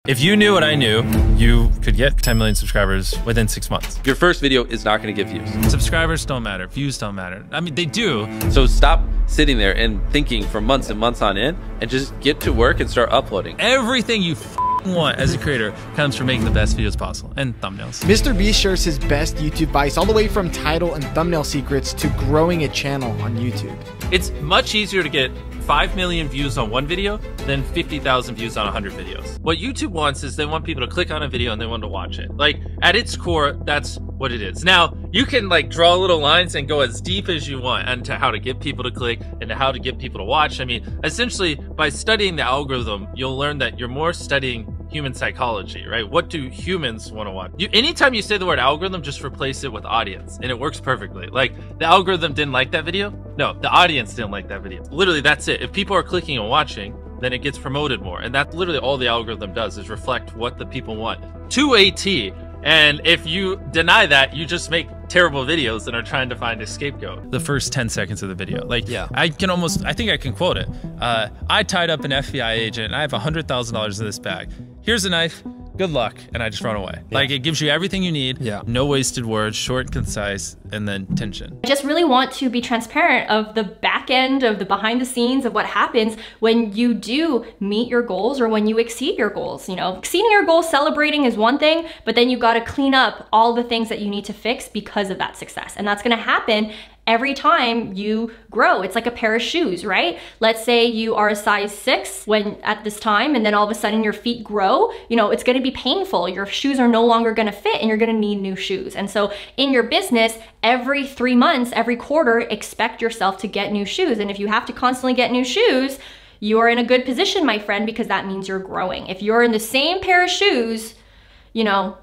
If you knew what I knew, you could get 10 million subscribers within 6 months. Your first video is not going to get views. Subscribers don't matter. Views don't matter. I mean, they do. So stop sitting there and thinking for months and months on end and just get to work and start uploading. Everything you want as a creator comes from making the best videos possible and thumbnails. Mr. B shares his best YouTube advice all the way from title and thumbnail secrets to growing a channel on YouTube. It's much easier to get 5 million views on one video than 50,000 views on 100 videos. What YouTube wants is they want people to click on a video and they want to watch it. Like, at its core, that's what it is. Now, you can like draw little lines and go as deep as you want into how to get people to click and how to get people to watch. I mean, essentially, by studying the algorithm, you'll learn that you're more studying human psychology, right? What do humans want to watch? Anytime you say the word algorithm, just replace it with audience, and it works perfectly. Like, the algorithm didn't like that video? No, the audience didn't like that video. Literally, that's it. If people are clicking and watching, then it gets promoted more. And that's literally all the algorithm does, is reflect what the people want to a T. And if you deny that, you just make terrible videos and are trying to find a scapegoat. The first 10 seconds of the video, like, yeah, I think I can quote it. I tied up an FBI agent and I have $100,000 in this bag. Here's a knife, good luck, and I just run away. Yeah. Like, it gives you everything you need, no wasted words, short, concise, and then tension. I just really want to be transparent of the back end, of the behind the scenes of what happens when you do meet your goals or when you exceed your goals. You know, exceeding your goals, celebrating is one thing, but then you gotta clean up all the things that you need to fix because of that success. And that's gonna happen every time you grow. It's like a pair of shoes, right? Let's say you are a size 6 at this time, and then all of a sudden your feet grow, you know, it's gonna be painful. Your shoes are no longer gonna fit and you're gonna need new shoes. And so in your business, every 3 months, every quarter, expect yourself to get new shoes. And if you have to constantly get new shoes, you are in a good position, my friend, because that means you're growing. If you're in the same pair of shoes, you know,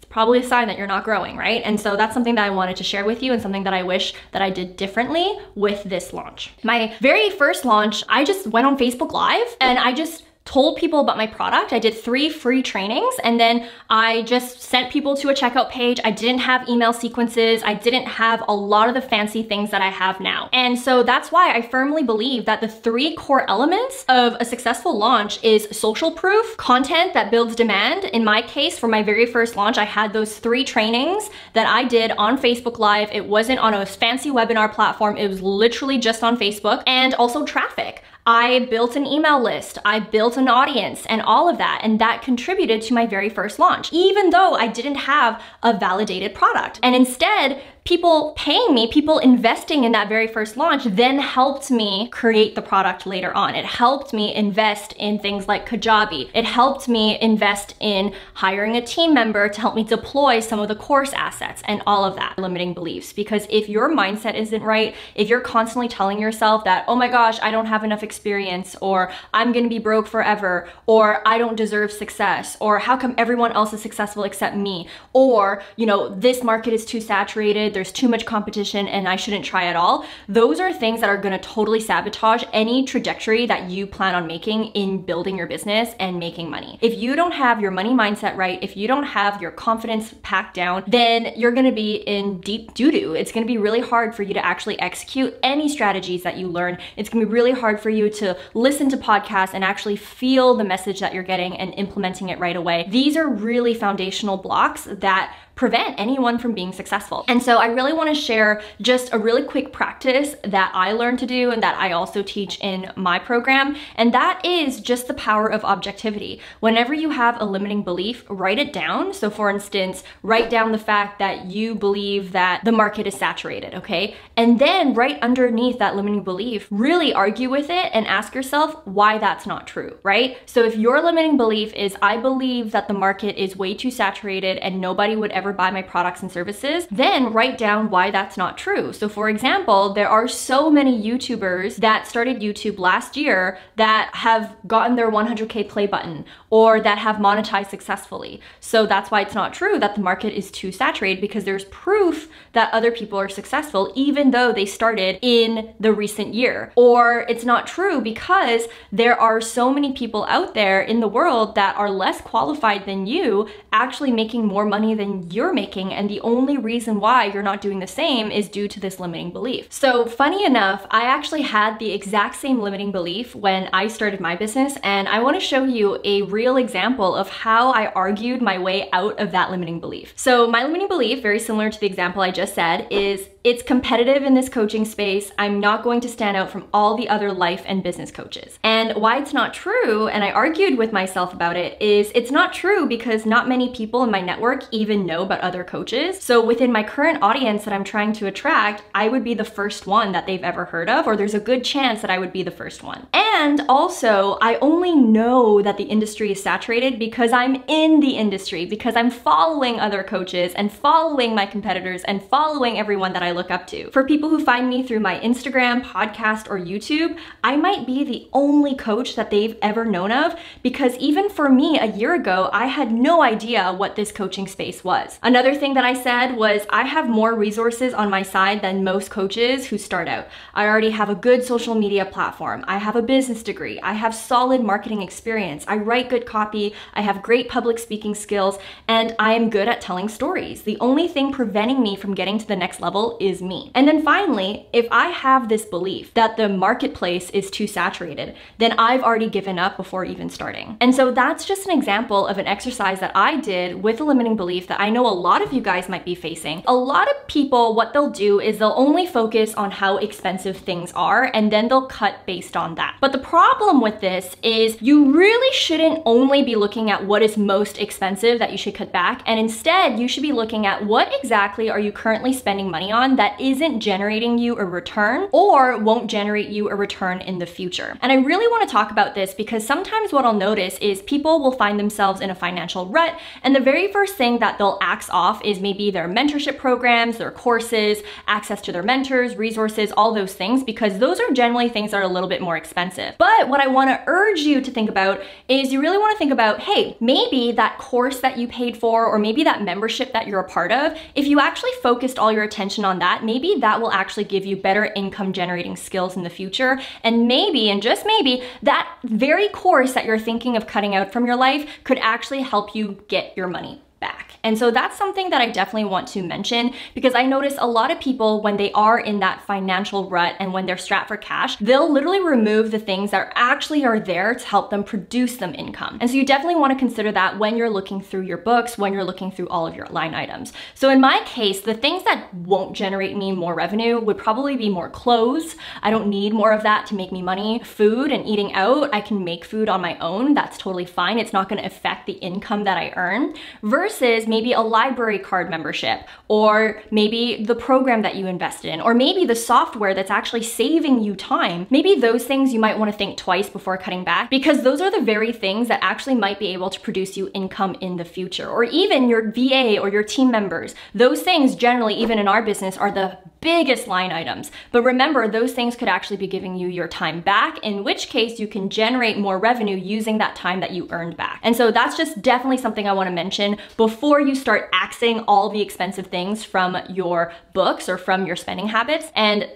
probably a sign that you're not growing, right? And so that's something that I wanted to share with you and something that I wish that I did differently with this launch. My very first launch, I just went on Facebook Live and I just told people about my product. I did 3 free trainings and then I just sent people to a checkout page. I didn't have email sequences. I didn't have a lot of the fancy things that I have now. And so that's why I firmly believe that the 3 core elements of a successful launch is social proof, content that builds demand. In my case, for my very first launch, I had those 3 trainings that I did on Facebook Live. It wasn't on a fancy webinar platform. It was literally just on Facebook, and also traffic. I built an email list, I built an audience, and all of that, and that contributed to my very first launch, even though I didn't have a validated product. And instead, people paying me, people investing in that very first launch then helped me create the product later on. It helped me invest in things like Kajabi. It helped me invest in hiring a team member to help me deploy some of the course assets and all of that. Limiting beliefs, because if your mindset isn't right, if you're constantly telling yourself that, oh my gosh, I don't have enough experience, or I'm gonna be broke forever, or I don't deserve success, or how come everyone else is successful except me, or, you know, this market is too saturated, there's too much competition and I shouldn't try at all. Those are things that are gonna totally sabotage any trajectory that you plan on making in building your business and making money. If you don't have your money mindset right, if you don't have your confidence packed down, then you're gonna be in deep doo-doo. It's gonna be really hard for you to actually execute any strategies that you learn. It's gonna be really hard for you to listen to podcasts and actually feel the message that you're getting and implementing it right away. These are really foundational blocks that prevent anyone from being successful. And so I really want to share just a really quick practice that I learned to do and that I also teach in my program. And that is just the power of objectivity. Whenever you have a limiting belief, write it down. So for instance, write down the fact that you believe that the market is saturated, okay? And then right underneath that limiting belief, really argue with it and ask yourself why that's not true, right? So if your limiting belief is, I believe that the market is way too saturated and nobody would ever buy my products and services, then write down why that's not true. So for example, there are so many YouTubers that started YouTube last year that have gotten their 100K play button or that have monetized successfully. So that's why it's not true that the market is too saturated, because there's proof that other people are successful even though they started in the recent year. Or it's not true because there are so many people out there in the world that are less qualified than you actually making more money than you you're making, and the only reason why you're not doing the same is due to this limiting belief. So funny enough, I actually had the exact same limiting belief when I started my business, and I want to show you a real example of how I argued my way out of that limiting belief. So my limiting belief, very similar to the example I just said, is it's competitive in this coaching space. I'm not going to stand out from all the other life and business coaches. And why it's not true, and I argued with myself about it, is it's not true because not many people in my network even know about other coaches. So within my current audience that I'm trying to attract, I would be the first one that they've ever heard of, or there's a good chance that I would be the first one. And also, I only know that the industry is saturated because I'm in the industry, because I'm following other coaches and following my competitors and following everyone that I look up to. For people who find me through my Instagram, podcast, or YouTube, I might be the only coach that they've ever known of, because even for me a year ago, I had no idea what this coaching space was. Another thing that I said was I have more resources on my side than most coaches who start out. I already have a good social media platform. I have a business degree. I have solid marketing experience. I write good copy. I have great public speaking skills, and I am good at telling stories. The only thing preventing me from getting to the next level is me. And then finally, if I have this belief that the marketplace is too saturated, then I've already given up before even starting. And so that's just an example of an exercise that I did with a limiting belief that I know a lot of you guys might be facing. A lot of people, what they'll do is they'll only focus on how expensive things are, and then they'll cut based on that. But the problem with this is you really shouldn't only be looking at what is most expensive that you should cut back, and instead you should be looking at what exactly are you currently spending money on that isn't generating you a return or won't generate you a return in the future. And I really want to talk about this because sometimes what I'll notice is people will find themselves in a financial rut, and the very first thing that they'll axe off is maybe their mentorship programs, their courses, access to their mentors, resources, all those things, because those are generally things that are a little bit more expensive. But what I want to urge you to think about is you really want to think about, hey, maybe that course that you paid for, or maybe that membership that you're a part of, if you actually focused all your attention on that, maybe that will actually give you better income generating skills in the future. And maybe, and just maybe, that very course that you're thinking of cutting out from your life could actually help you get your money back. And so that's something that I definitely want to mention, because I notice a lot of people, when they are in that financial rut and when they're strapped for cash, they'll literally remove the things that actually are there to help them produce them income. And so you definitely want to consider that when you're looking through your books, when you're looking through all of your line items. So in my case, the things that won't generate me more revenue would probably be more clothes. I don't need more of that to make me money. Food and eating out, I can make food on my own. That's totally fine. It's not going to affect the income that I earn. Versus maybe a library card membership, or maybe the program that you invested in, or maybe the software that's actually saving you time. Maybe those things you might want to think twice before cutting back, because those are the very things that actually might be able to produce you income in the future. Or even your VA or your team members. Those things generally, even in our business, are the biggest line items. But remember, those things could actually be giving you your time back, in which case you can generate more revenue using that time that you earned back. And so that's just definitely something I want to mention before you start axing all the expensive things from your books or from your spending habits, and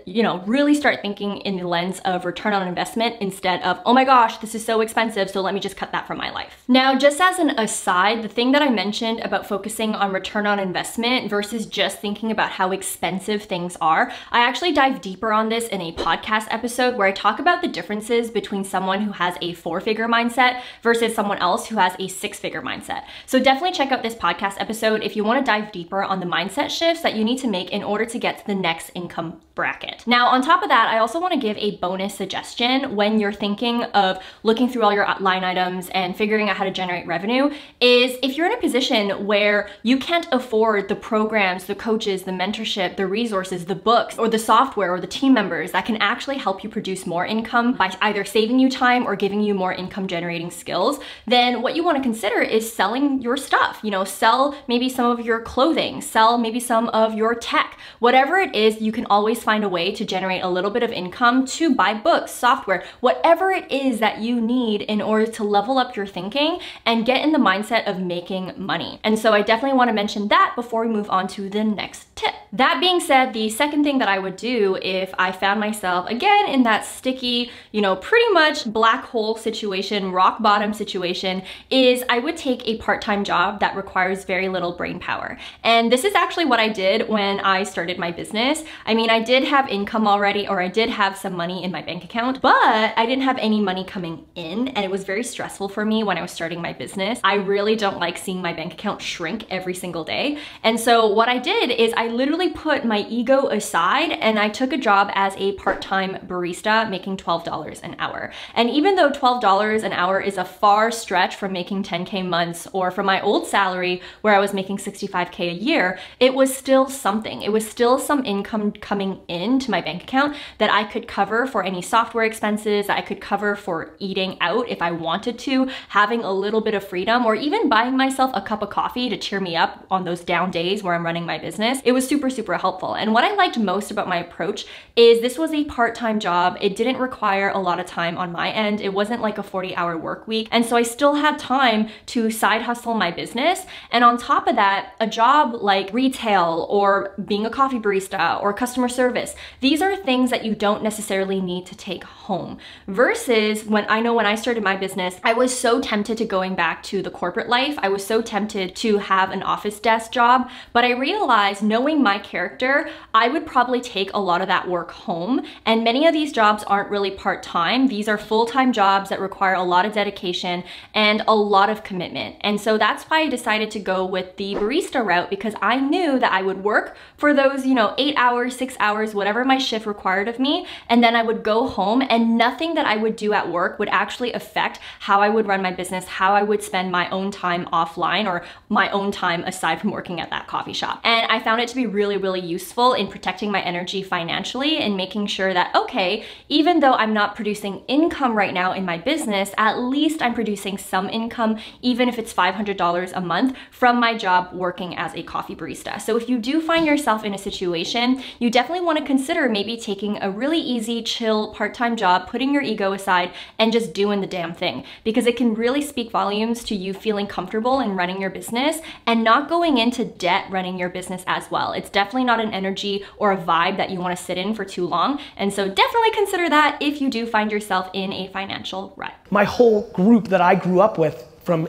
really start thinking in the lens of return on investment instead of, oh my gosh, this is so expensive, so let me just cut that from my life. Now, just as an aside, the thing that I mentioned about focusing on return on investment versus just thinking about how expensive things are, I actually dive deeper on this in a podcast episode where I talk about the differences between someone who has a 4-figure mindset versus someone else who has a 6-figure mindset. So definitely check out this podcast episode if you want to dive deeper on the mindset shifts that you need to make in order to get to the next income bracket. Now, on top of that, I also want to give a bonus suggestion when you're thinking of looking through all your line items and figuring out how to generate revenue, is if you're in a position where you can't afford the programs, the coaches, the mentorship, the resources, the books, or the software, or the team members that can actually help you produce more income by either saving you time or giving you more income generating skills, then what you want to consider is selling your stuff. Sell maybe some of your clothing, sell maybe some of your tech, whatever it is. You can always find a way to generate a little bit of income to buy books, software, whatever it is that you need in order to level up your thinking and get in the mindset of making money. And so I definitely want to mention that before we move on to the next tip. That being said, the second thing that I would do if I found myself again in that sticky, you know, pretty much black hole situation, rock bottom situation, is I would take a part-time job that requires very little brain power. And this is actually what I did when I started my business. I mean, I did have income already, or I did have some money in my bank account, but I didn't have any money coming in, and it was very stressful for me when I was starting my business. I really don't like seeing my bank account shrink every single day. And so what I did is I literally put my ego aside and I took a job as a part-time barista making $12 an hour. And even though $12 an hour is a far stretch from making 10K months or from my old salary where I was making 65K a year, it was still something. It was still some income coming into my bank account that I could cover for any software expenses, that I could cover for eating out if I wanted to, having a little bit of freedom, or even buying myself a cup of coffee to cheer me up on those down days where I'm running my business. It was super, super helpful. And what I liked most about my approach is this was a part-time job. It didn't require a lot of time on my end. It wasn't like a 40-hour work week. And so I still had time to side hustle my business. And on top of that, a job like retail or being a coffee barista or customer service, these are things that you don't necessarily need to take home. Versus when I started my business, I was so tempted to going back to the corporate life. I was so tempted to have an office desk job, but I realized, knowing my character, I would probably take a lot of that work home. And many of these jobs aren't really part-time. These are full-time jobs that require a lot of dedication and a lot of commitment. And so that's why I decided to go with the barista route, because I knew that I would work for those, 8 hours, 6 hours, whatever my shift required of me. And then I would go home, and nothing that I would do at work would actually affect how I would run my business, how I would spend my own time offline, or my own time aside from working at that coffee shop. And I found it to be really, really useful in protecting my energy financially and making sure that, okay, even though I'm not producing income right now in my business, at least I'm producing some income, even if it's $500 a month from my job working as a coffee barista. So if you do find yourself in a situation, you definitely want to consider maybe taking a really easy, chill, part-time job, putting your ego aside, and just doing the damn thing, because it can really speak volumes to you feeling comfortable in running your business and not going into debt running your business as well. It's definitely not an energy or a vibe that you want to sit in for too long. And so definitely consider that if you do find yourself in a financial rut. My whole group that I grew up with from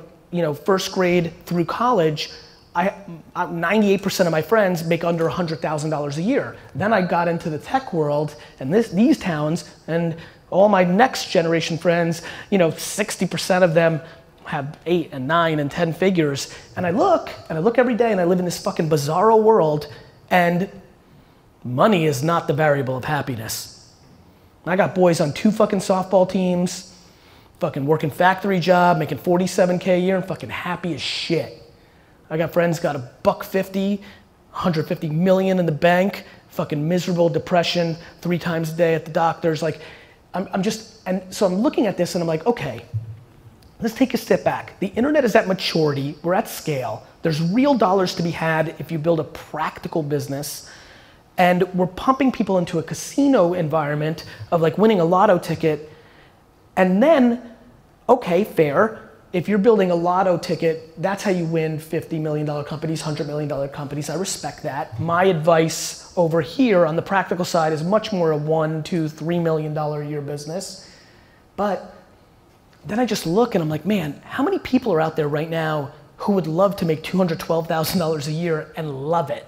first grade through college, 98% of my friends make under $100,000 a year. Then I got into the tech world and these towns, and all my next generation friends, 60% of them have 8 and 9 and 10 figures. And I look every day, and I live in this fucking bizarro world, and money is not the variable of happiness. I got boys on 2 fucking softball teams, fucking working factory job, making 47K a year, and fucking happy as shit. I got friends got $150, 150 million in the bank, fucking miserable, depression, 3 times a day at the doctor's. Like, and so I'm looking at this and I'm like, okay, let's take a step back. The internet is at maturity, we're at scale. There's real dollars to be had if you build a practical business. And we're pumping people into a casino environment of like winning a lotto ticket. And then, okay, fair. If you're building a lotto ticket, that's how you win $50 million companies, $100 million companies. I respect that. My advice over here on the practical side is much more a $1, $2, $3 million a year business. But then I just look and I'm like, man, how many people are out there right now who would love to make $212,000 a year and love it?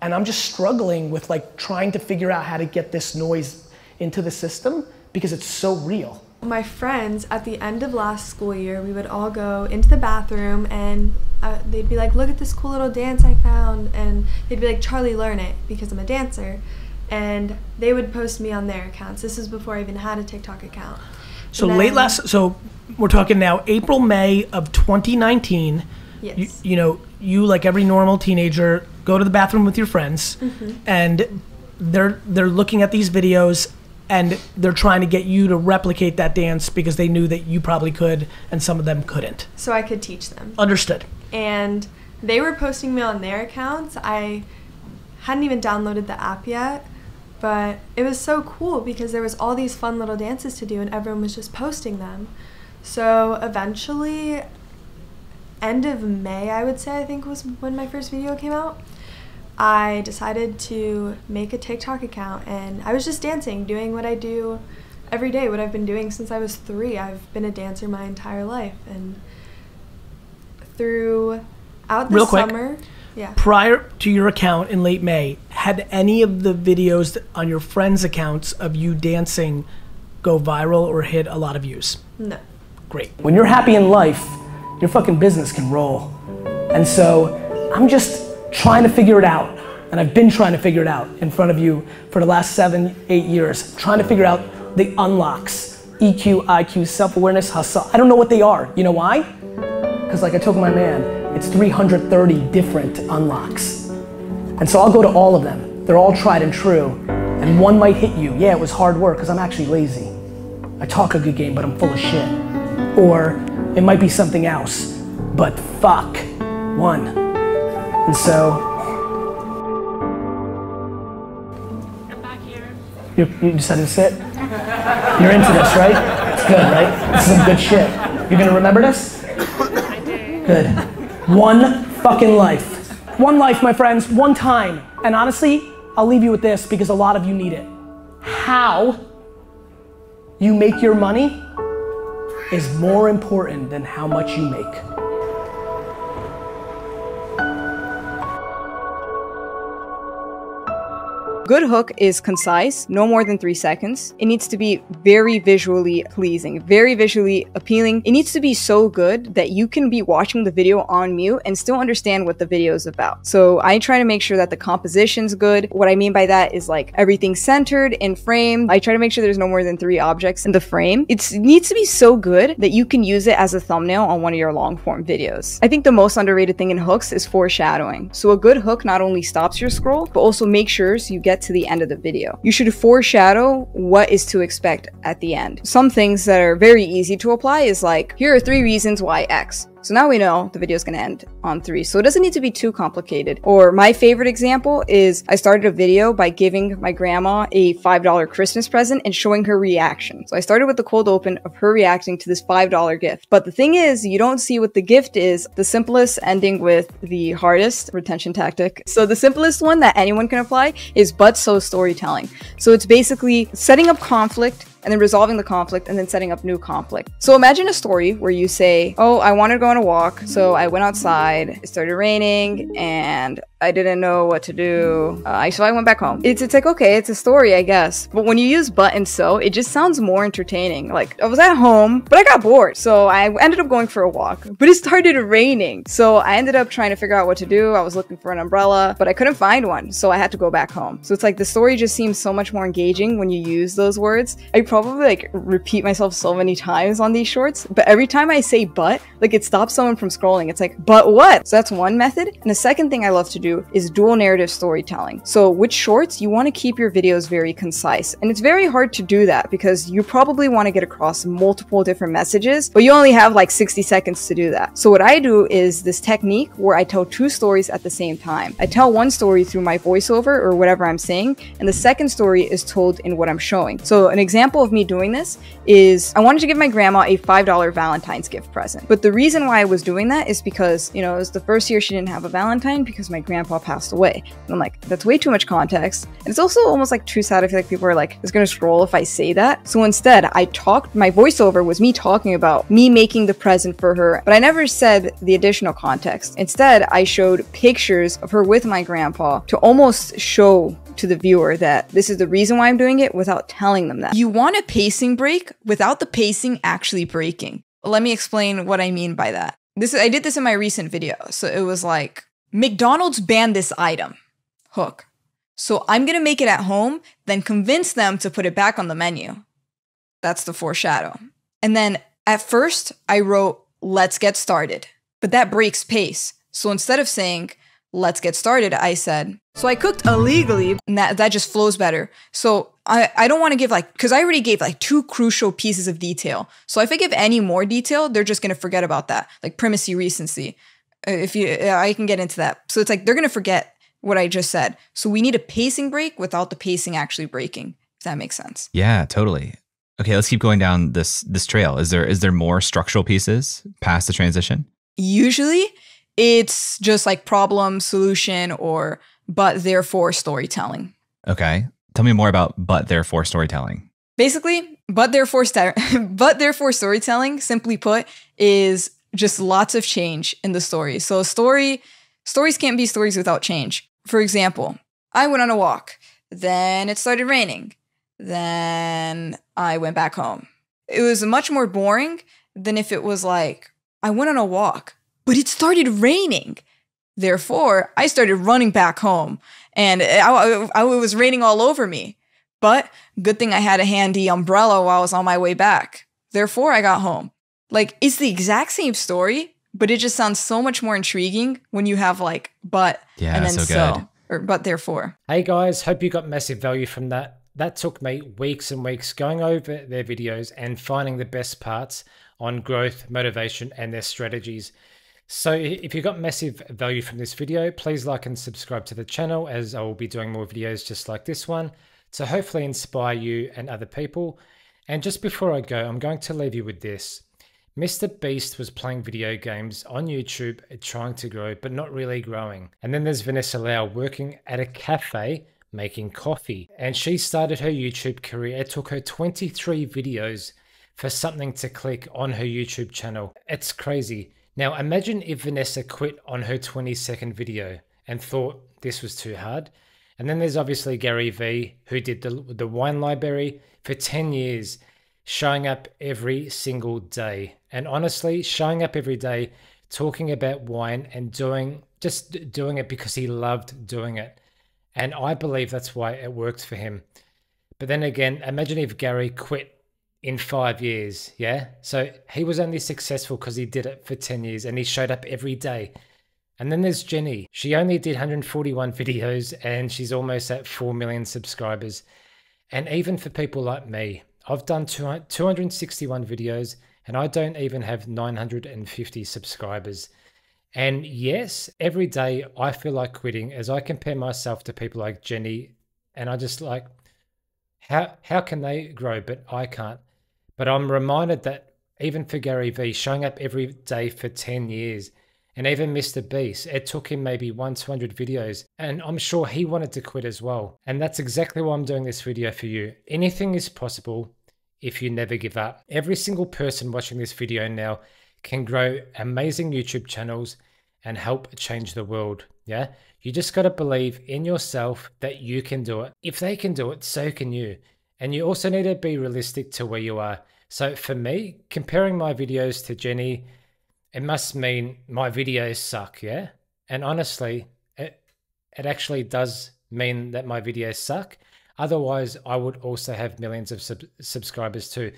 And I'm just struggling with like trying to figure out how to get this noise into the system because it's so real. My friends, at the end of last school year, we would all go into the bathroom and they'd be like, look at this cool little dance I found. And they'd be like, Charlie, learn it, because I'm a dancer. And they would post me on their accounts. This was before I even had a TikTok account. So so we're talking now April, May of 2019. Yes. You like every normal teenager, go to the bathroom with your friends, and they're looking at these videos and they're trying to get you to replicate that dance because they knew that you probably could and some of them couldn't. So I could teach them. Understood. And they were posting me on their accounts. I hadn't even downloaded the app yet, but it was so cool because there was all these fun little dances to do and everyone was just posting them. So eventually, end of May, I would say, I think was when my first video came out, I decided to make a TikTok account, and I was just dancing, doing what I do every day, what I've been doing since I was 3. I've been a dancer my entire life, and throughout the summer, yeah. Prior to your account in late May, had any of the videos on your friends' accounts of you dancing go viral or hit a lot of views? No. Great. When you're happy in life, your fucking business can roll. And so I'm just trying to figure it out. And I've been trying to figure it out in front of you for the last 7, 8 years. Trying to figure out the unlocks. EQ, IQ, self-awareness, hustle. I don't know what they are. You know why? Because like I told my man, it's 330 different unlocks. And so I'll go to all of them. They're all tried and true. And one might hit you. Yeah, it was hard work because I'm actually lazy. I talk a good game, but I'm full of shit. Or it might be something else. But fuck, one. And so, you decided to sit? You're into this, right? It's good, right? This is some good shit. You're gonna remember this? I do. Good. One fucking life. One life, my friends, one time. And honestly, I'll leave you with this because a lot of you need it. How you make your money is more important than how much you make. Good hook is concise, no more than 3 seconds. It needs to be very visually pleasing, very visually appealing. It needs to be so good that you can be watching the video on mute and still understand what the video is about. So I try to make sure that the composition's good. What I mean by that is like everything's centered in frame. I try to make sure there's no more than 3 objects in the frame. It needs to be so good that you can use it as a thumbnail on one of your long form videos. I think the most underrated thing in hooks is foreshadowing. So a good hook not only stops your scroll, but also makes sure you get to the end of the video. You should foreshadow what is to expect at the end. Some things that are very easy to apply is like, here are 3 reasons why X. So now we know the video is going to end on 3. So it doesn't need to be too complicated. Or my favorite example is I started a video by giving my grandma a $5 Christmas present and showing her reaction. So I started with the cold open of her reacting to this $5 gift. But the thing is, you don't see what the gift is. The simplest ending with the hardest retention tactic. So the simplest one that anyone can apply is but so storytelling. So it's basically setting up conflict and then resolving the conflict and then setting up new conflict. So imagine a story where you say, oh, I wanted to go on a walk, so I went outside, it started raining, and I didn't know what to do, so I went back home. It's like, okay, it's a story, I guess. But when you use but and so, it just sounds more entertaining. Like, I was at home, but I got bored, so I ended up going for a walk. But it started raining, so I ended up trying to figure out what to do. I was looking for an umbrella, but I couldn't find one, so I had to go back home. So it's like the story just seems so much more engaging when you use those words. I probably like repeat myself so many times on these shorts, but every time I say but, like it stops someone from scrolling. It's like, but what? So that's one method. And the second thing I love to do is dual narrative storytelling. So with shorts, you want to keep your videos very concise. And it's very hard to do that because you probably want to get across multiple different messages, but you only have like 60 seconds to do that. So what I do is this technique where I tell 2 stories at the same time. I tell one story through my voiceover or whatever I'm saying, and the second story is told in what I'm showing. So an example of me doing this is I wanted to give my grandma a $5 Valentine's gift present. But the reason why I was doing that is because, you know, it was the first year she didn't have a Valentine because my grandpa passed away. And I'm like, that's way too much context. And it's also almost like too sad. I feel like people are like, it's gonna scroll if I say that. So instead, my voiceover was me talking about me making the present for her, but I never said the additional context. Instead, I showed pictures of her with my grandpa to almost show to the viewer that this is the reason why I'm doing it without telling them that. You want a pacing break without the pacing actually breaking. Let me explain what I mean by that. I did this in my recent video. So it was like, McDonald's banned this item, hook. So I'm gonna make it at home, then convince them to put it back on the menu. That's the foreshadow. And then at first I wrote, let's get started, but that breaks pace. So instead of saying, let's get started, I said, so I cooked illegally, and that just flows better. So I don't want to give because I already gave 2 crucial pieces of detail. So if I give any more detail, they're just going to forget about that, like primacy, recency. I can get into that. So it's like, they're going to forget what I just said. So we need a pacing break without the pacing actually breaking, if that makes sense. Yeah, totally. Okay, let's keep going down this trail. Is there more structural pieces past the transition? Usually, it's just like problem, solution, or but therefore storytelling. Okay. Tell me more about but therefore storytelling. Basically, but therefore storytelling, simply put, is just lots of change in the story. So stories can't be stories without change. For example, I went on a walk, then it started raining, then I went back home. It was much more boring than if it was like, I went on a walk, but it started raining. Therefore, I started running back home, and it was raining all over me. But good thing I had a handy umbrella while I was on my way back. Therefore, I got home. Like, it's the exact same story, but it just sounds so much more intriguing when you have like, but, Yeah, and then so good. or but therefore. Hey guys, hope you got massive value from that. That took me weeks and weeks going over their videos and finding the best parts on growth, motivation, and their strategies. So if you got massive value from this video, please like and subscribe to the channel, as I will be doing more videos just like this one to hopefully inspire you and other people. And just before I go, I'm going to leave you with this. Mr. Beast was playing video games on YouTube, trying to grow, but not really growing. And then there's Vanessa Lau working at a cafe making coffee. And she started her YouTube career. It took her 23 videos for something to click on her YouTube channel. It's crazy. Now imagine if Vanessa quit on her 22nd video and thought this was too hard. And then there's obviously Gary Vee, who did the wine library for 10 years, showing up every single day. And honestly, showing up every day, talking about wine and just doing it because he loved doing it. And I believe that's why it worked for him. But then again, imagine if Gary quit in 5 years, yeah? So he was only successful because he did it for 10 years and he showed up every day. And then there's Jenny. She only did 141 videos and she's almost at 4 million subscribers. And even for people like me, I've done 261 videos and I don't even have 950 subscribers. And yes, every day I feel like quitting as I compare myself to people like Jenny, and I just like, how can they grow, but I can't. But I'm reminded that even for Gary Vee, showing up every day for 10 years, and even Mr. Beast, it took him maybe 100-200 videos, and I'm sure he wanted to quit as well. And that's exactly why I'm doing this video for you. Anything is possible if you never give up. Every single person watching this video now can grow amazing YouTube channels and help change the world. Yeah, you just got to believe in yourself that you can do it. If they can do it, so can you. And you also need to be realistic to where you are. So for me, comparing my videos to Jenny, it must mean my videos suck, yeah? And honestly, it actually does mean that my videos suck. Otherwise, I would also have millions of subscribers too.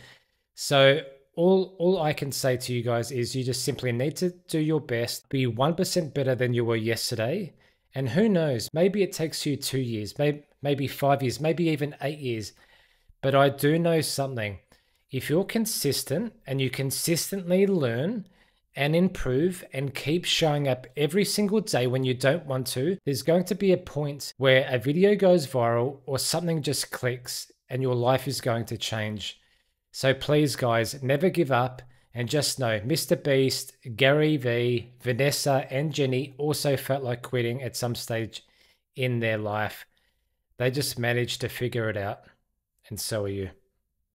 So all I can say to you guys is you just simply need to do your best, be 1% better than you were yesterday. And who knows, maybe it takes you 2 years, maybe 5 years, maybe even 8 years. But I do know something. If you're consistent and you consistently learn and improve and keep showing up every single day when you don't want to, there's going to be a point where a video goes viral or something just clicks and your life is going to change. So please guys, never give up, and just know Mr. Beast, Gary Vee, Vanessa and Jenny also felt like quitting at some stage in their life. They just managed to figure it out, and so are you.